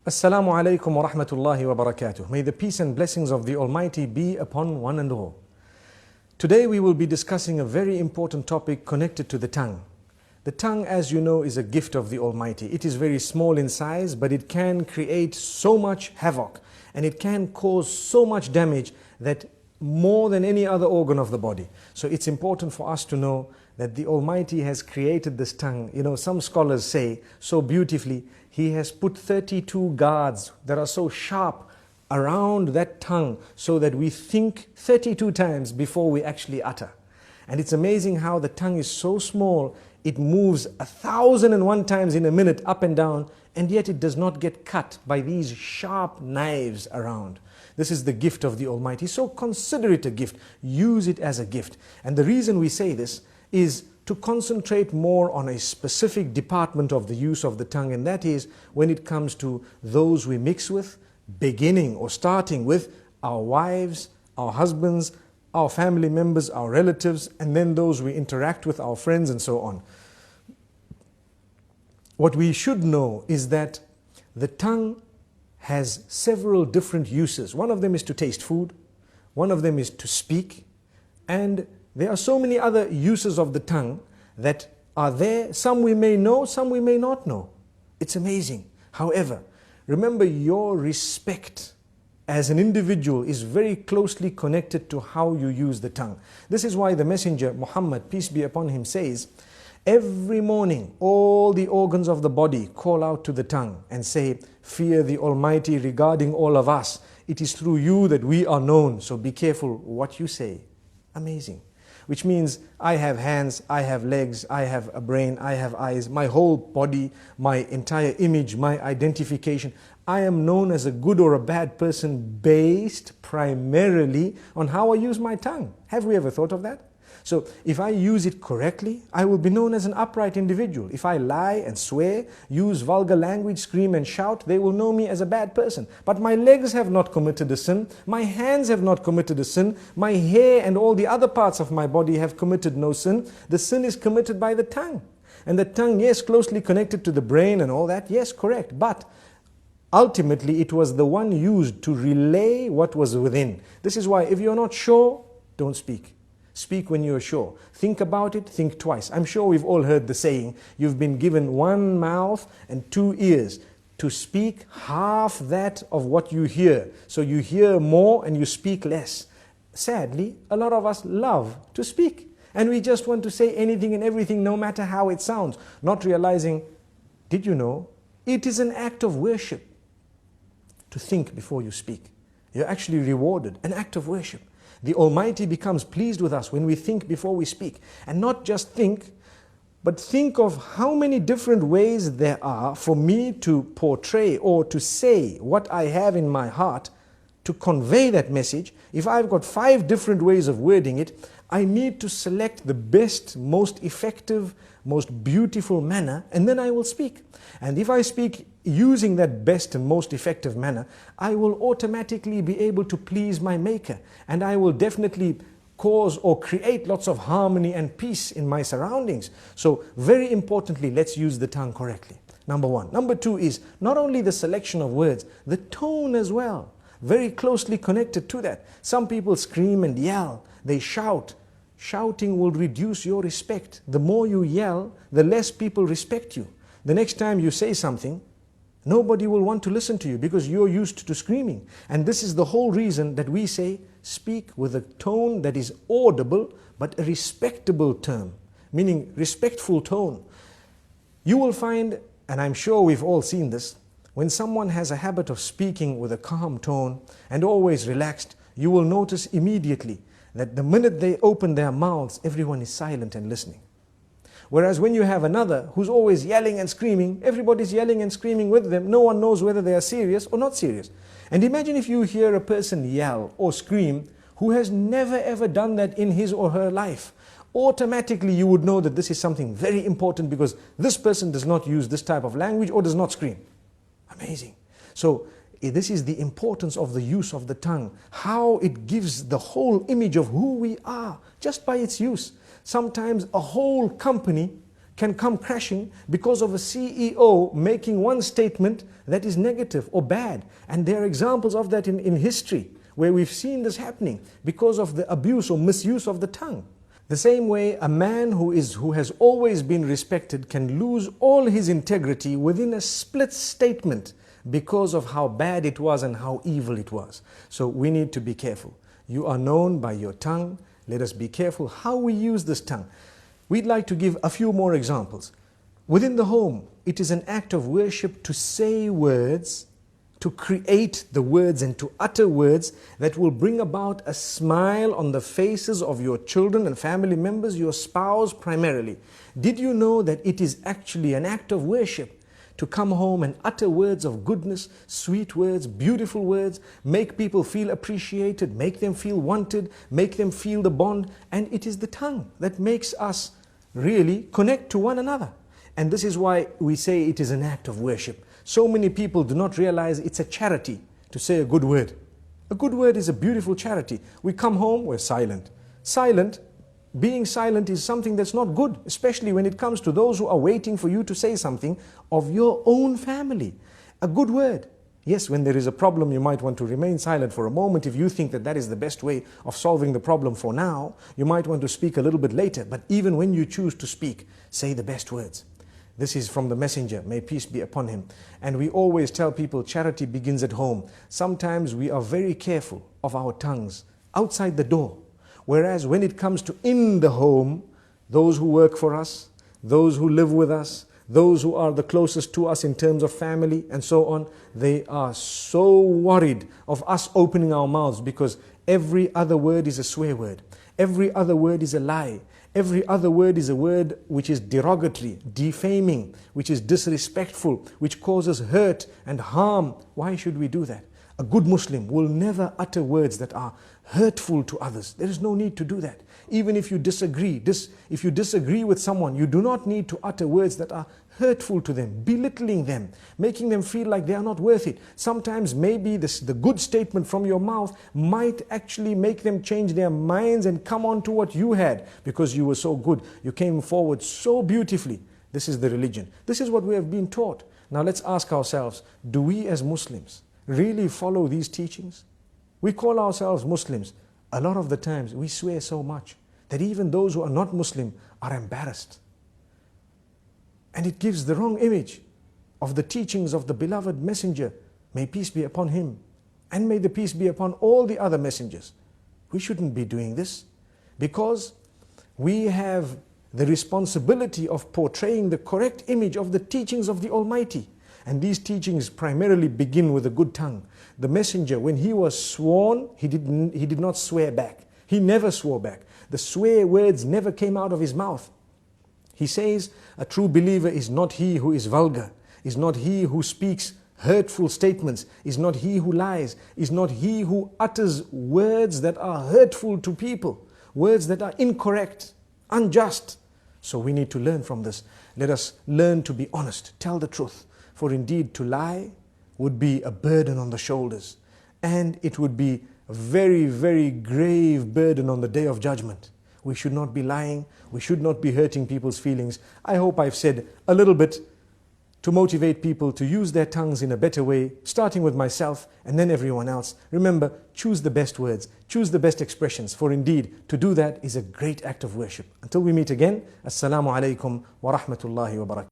Assalamu alaikum wa rahmatullahi wa barakatuh. May the peace and blessings of the Almighty be upon one and all. Today we will be discussing a very important topic connected to the tongue. The tongue, as you know, is a gift of the Almighty. It is very small in size, but it can create so much havoc and it can cause so much damage that more than any other organ of the body. So it's important for us to know that the Almighty has created this tongue. You know, some scholars say so beautifully, He has put 32 guards that are so sharp around that tongue so that we think 32 times before we actually utter. And it's amazing how the tongue is so small, it moves 1,001 times in a minute up and down, and yet it does not get cut by these sharp knives around. This is the gift of the Almighty. So consider it a gift. Use it as a gift. And the reason we say this is to concentrate more on a specific department of the use of the tongue, and that is when it comes to those we mix with, beginning or starting with our wives, our husbands, our family members, our relatives, and then those we interact with, our friends, and so on. What we should know is that the tongue has several different uses. One of them is to taste food, one of them is to speak, and there are so many other uses of the tongue that are there. Some we may know, some we may not know. It's amazing. However, remember, your respect as an individual is very closely connected to how you use the tongue. This is why the Messenger Muhammad, peace be upon him, says, every morning all the organs of the body call out to the tongue and say, fear the Almighty regarding all of us. It is through you that we are known, so be careful what you say. Amazing. Which means I have hands, I have legs, I have a brain, I have eyes, my whole body, my entire image, my identification. I am known as a good or a bad person based primarily on how I use my tongue. Have we ever thought of that? So if I use it correctly, I will be known as an upright individual. If I lie and swear, use vulgar language, scream and shout, they will know me as a bad person. But my legs have not committed a sin, my hands have not committed a sin, my hair and all the other parts of my body have committed no sin. The sin is committed by the tongue. And the tongue, yes, closely connected to the brain and all that, yes, correct. But ultimately it was the one used to relay what was within. This is why if you're not sure, don't speak. Speak when you're sure. Think about it, think twice. I'm sure we've all heard the saying, you've been given one mouth and two ears to speak half that of what you hear. So you hear more and you speak less. Sadly, a lot of us love to speak. And we just want to say anything and everything, no matter how it sounds. Not realizing, did you know, it is an act of worship to think before you speak. You're actually rewarded, an act of worship. The Almighty becomes pleased with us when we think before we speak. And not just think, but think of how many different ways there are for me to portray or to say what I have in my heart, to convey that message. If I've got 5 different ways of wording it, I need to select the best, most effective, most beautiful manner, and then I will speak. And if I speak using that best and most effective manner, I will automatically be able to please my Maker, and I will definitely cause or create lots of harmony and peace in my surroundings. So very importantly, let's use the tongue correctly. Number 1. Number 2 is not only the selection of words, the tone as well. Very closely connected to that. Some people scream and yell, they shout. Shouting will reduce your respect. The more you yell, the less people respect you. The next time you say something, nobody will want to listen to you because you're used to screaming. And this is the whole reason that we say, speak with a tone that is audible, but a respectable term, meaning respectful tone. You will find, and I'm sure we've all seen this, when someone has a habit of speaking with a calm tone and always relaxed, you will notice immediately that the minute they open their mouths, everyone is silent and listening. Whereas when you have another who's always yelling and screaming, everybody's yelling and screaming with them. No one knows whether they are serious or not serious. And imagine if you hear a person yell or scream who has never ever done that in his or her life. Automatically you would know that this is something very important because this person does not use this type of language or does not scream. Amazing. So this is the importance of the use of the tongue, how it gives the whole image of who we are just by its use. Sometimes a whole company can come crashing because of a CEO making one statement that is negative or bad. And there are examples of that in history where we've seen this happening because of the abuse or misuse of the tongue. The same way a man who has always been respected can lose all his integrity within a split statement because of how bad it was and how evil it was. So we need to be careful. You are known by your tongue. Let us be careful how we use this tongue. We'd like to give a few more examples. Within the home, it is an act of worship to say words, to create the words and to utter words that will bring about a smile on the faces of your children and family members, your spouse primarily. Did you know that it is actually an act of worship to come home and utter words of goodness, sweet words, beautiful words, make people feel appreciated, make them feel wanted, make them feel the bond? And it is the tongue that makes us really connect to one another. And this is why we say it is an act of worship. So many people do not realize it's a charity to say a good word. A good word is a beautiful charity. We come home, we're silent. Being silent is something that's not good, especially when it comes to those who are waiting for you to say something of your own family. A good word. Yes, when there is a problem, you might want to remain silent for a moment. If you think that that is the best way of solving the problem for now, you might want to speak a little bit later. But even when you choose to speak, say the best words. This is from the Messenger, may peace be upon him. And we always tell people charity begins at home. Sometimes we are very careful of our tongues outside the door. Whereas when it comes to in the home, those who work for us, those who live with us, those who are the closest to us in terms of family and so on, they are so worried of us opening our mouths because every other word is a swear word. Every other word is a lie. Every other word is a word which is derogatory, defaming, which is disrespectful, which causes hurt and harm. Why should we do that? A good Muslim will never utter words that are hurtful to others. There is no need to do that. Even if you disagree, with someone, you do not need to utter words that are hurtful to them, belittling them, making them feel like they are not worth it. Sometimes maybe the good statement from your mouth might actually make them change their minds and come on to what you had because you were so good. You came forward so beautifully. This is the religion. This is what we have been taught. Now let's ask ourselves, do we as Muslims really follow these teachings? We call ourselves Muslims. A lot of the times we swear so much that even those who are not Muslim are embarrassed. And it gives the wrong image of the teachings of the beloved Messenger. May peace be upon him. And may the peace be upon all the other messengers. We shouldn't be doing this because we have the responsibility of portraying the correct image of the teachings of the Almighty. And these teachings primarily begin with a good tongue. The Messenger, when he was sworn, he did not swear back. He never swore back. The swear words never came out of his mouth. He says, a true believer is not he who is vulgar, is not he who speaks hurtful statements, is not he who lies, is not he who utters words that are hurtful to people, words that are incorrect, unjust. So we need to learn from this. Let us learn to be honest, tell the truth. For indeed to lie would be a burden on the shoulders, and it would be a very, very grave burden on the Day of Judgment. We should not be lying. We should not be hurting people's feelings. I hope I've said a little bit to motivate people to use their tongues in a better way, starting with myself and then everyone else. Remember, choose the best words, choose the best expressions, for indeed to do that is a great act of worship. Until we meet again, Assalamu alaikum wa rahmatullahi wa barakatuh.